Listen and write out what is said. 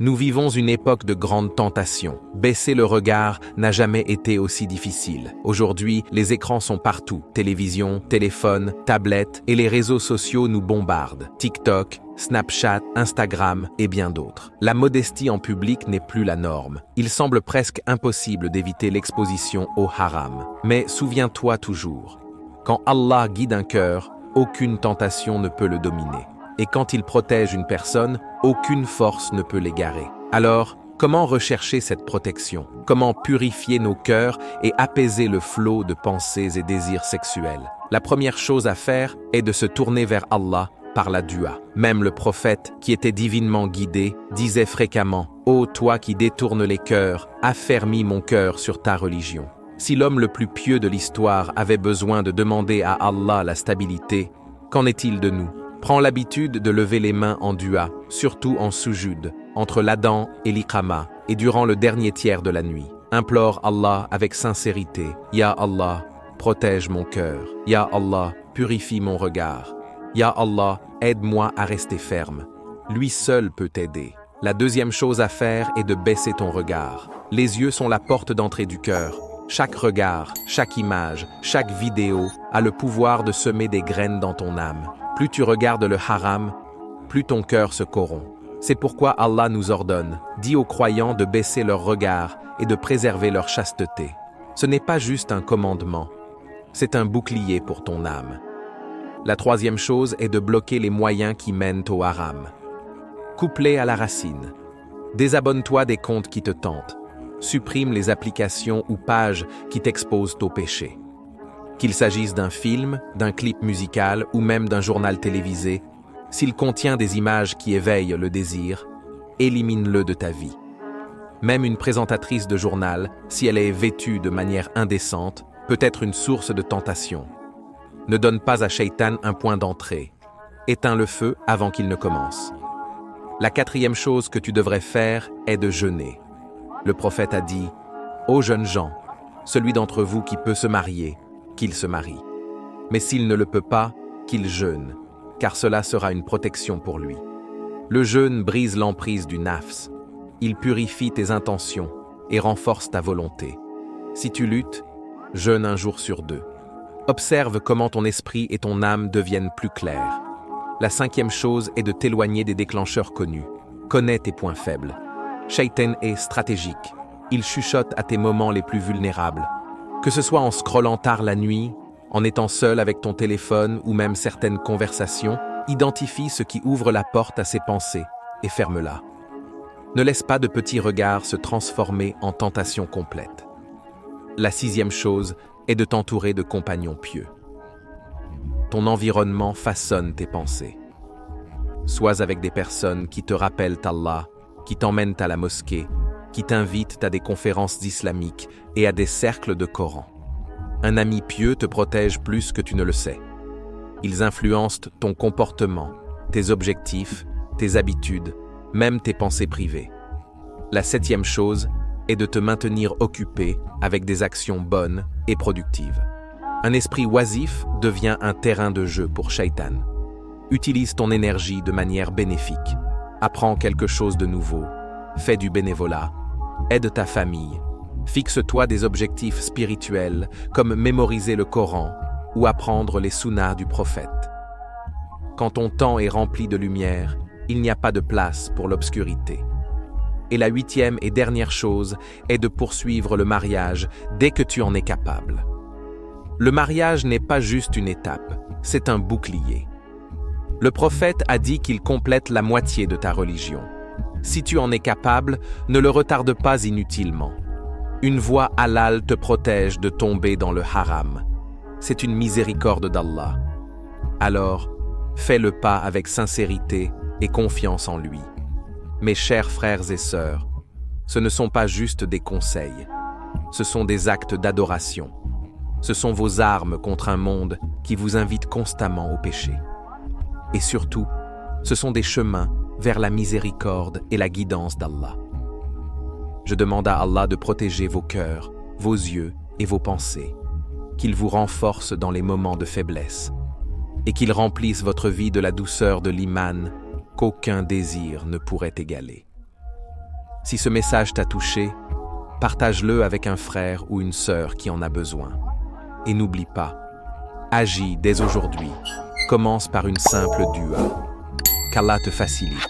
Nous vivons une époque de grande tentation. Baisser le regard n'a jamais été aussi difficile. Aujourd'hui, les écrans sont partout. Télévision, téléphone, tablette et les réseaux sociaux nous bombardent. TikTok, Snapchat, Instagram et bien d'autres. La modestie en public n'est plus la norme. Il semble presque impossible d'éviter l'exposition au haram. Mais souviens-toi toujours, quand Allah guide un cœur, aucune tentation ne peut le dominer. Et quand il protège une personne, aucune force ne peut l'égarer. Alors, comment rechercher cette protection? Comment purifier nos cœurs et apaiser le flot de pensées et désirs sexuels? La première chose à faire est de se tourner vers Allah par la dua. Même le prophète, qui était divinement guidé, disait fréquemment « Ô toi qui détournes les cœurs, affermis mon cœur sur ta religion ». Si l'homme le plus pieux de l'histoire avait besoin de demander à Allah la stabilité, qu'en est-il de nous? Prends l'habitude de lever les mains en dua, surtout en soujud, entre l'Adhan et l'Iqama, et durant le dernier tiers de la nuit. Implore Allah avec sincérité. Ya Allah, protège mon cœur. Ya Allah, purifie mon regard. Ya Allah, aide-moi à rester ferme. Lui seul peut t'aider. La deuxième chose à faire est de baisser ton regard. Les yeux sont la porte d'entrée du cœur. Chaque regard, chaque image, chaque vidéo a le pouvoir de semer des graines dans ton âme. Plus tu regardes le haram, plus ton cœur se corrompt. C'est pourquoi Allah nous ordonne, dit aux croyants de baisser leur regard et de préserver leur chasteté. Ce n'est pas juste un commandement, c'est un bouclier pour ton âme. La troisième chose est de bloquer les moyens qui mènent au haram. Coupe-les à la racine. Désabonne-toi des comptes qui te tentent. Supprime les applications ou pages qui t'exposent au péché. Qu'il s'agisse d'un film, d'un clip musical ou même d'un journal télévisé, s'il contient des images qui éveillent le désir, élimine-le de ta vie. Même une présentatrice de journal, si elle est vêtue de manière indécente, peut être une source de tentation. Ne donne pas à Shaitan un point d'entrée. Éteins le feu avant qu'il ne commence. La quatrième chose que tu devrais faire est de jeûner. Le prophète a dit « Ô jeunes gens, celui d'entre vous qui peut se marier, qu'il se marie. Mais s'il ne le peut pas, qu'il jeûne, car cela sera une protection pour lui. Le jeûne brise l'emprise du nafs. Il purifie tes intentions et renforce ta volonté. Si tu luttes, jeûne un jour sur 2. Observe comment ton esprit et ton âme deviennent plus clairs. La cinquième chose est de t'éloigner des déclencheurs connus. Connais tes points faibles. Shaitan est stratégique. Il chuchote à tes moments les plus vulnérables. Que ce soit en scrollant tard la nuit, en étant seul avec ton téléphone ou même certaines conversations, identifie ce qui ouvre la porte à ces pensées et ferme-la. Ne laisse pas de petits regards se transformer en tentation complète. La sixième chose est de t'entourer de compagnons pieux. Ton environnement façonne tes pensées. Sois avec des personnes qui te rappellent Allah, qui t'emmènent à la mosquée, qui t'invitent à des conférences islamiques et à des cercles de Coran. Un ami pieux te protège plus que tu ne le sais. Ils influencent ton comportement, tes objectifs, tes habitudes, même tes pensées privées. La septième chose est de te maintenir occupé avec des actions bonnes et productives. Un esprit oisif devient un terrain de jeu pour Shaitan. Utilise ton énergie de manière bénéfique. Apprends quelque chose de nouveau. Fais du bénévolat. Aide ta famille. Fixe-toi des objectifs spirituels comme mémoriser le Coran ou apprendre les sunnas du prophète. Quand ton temps est rempli de lumière, il n'y a pas de place pour l'obscurité. Et la huitième et dernière chose est de poursuivre le mariage dès que tu en es capable. Le mariage n'est pas juste une étape, c'est un bouclier. Le prophète a dit qu'il complète la moitié de ta religion. Si tu en es capable, ne le retarde pas inutilement. Une voie halal te protège de tomber dans le haram. C'est une miséricorde d'Allah. Alors, fais le pas avec sincérité et confiance en lui. Mes chers frères et sœurs, ce ne sont pas juste des conseils. Ce sont des actes d'adoration. Ce sont vos armes contre un monde qui vous invite constamment au péché. Et surtout, ce sont des chemins vers la miséricorde et la guidance d'Allah. Je demande à Allah de protéger vos cœurs, vos yeux et vos pensées, qu'il vous renforce dans les moments de faiblesse, et qu'il remplisse votre vie de la douceur de l'iman qu'aucun désir ne pourrait égaler. Si ce message t'a touché, partage-le avec un frère ou une sœur qui en a besoin. Et n'oublie pas, agis dès aujourd'hui. Commence par une simple dua. Qu'Allah te facilite.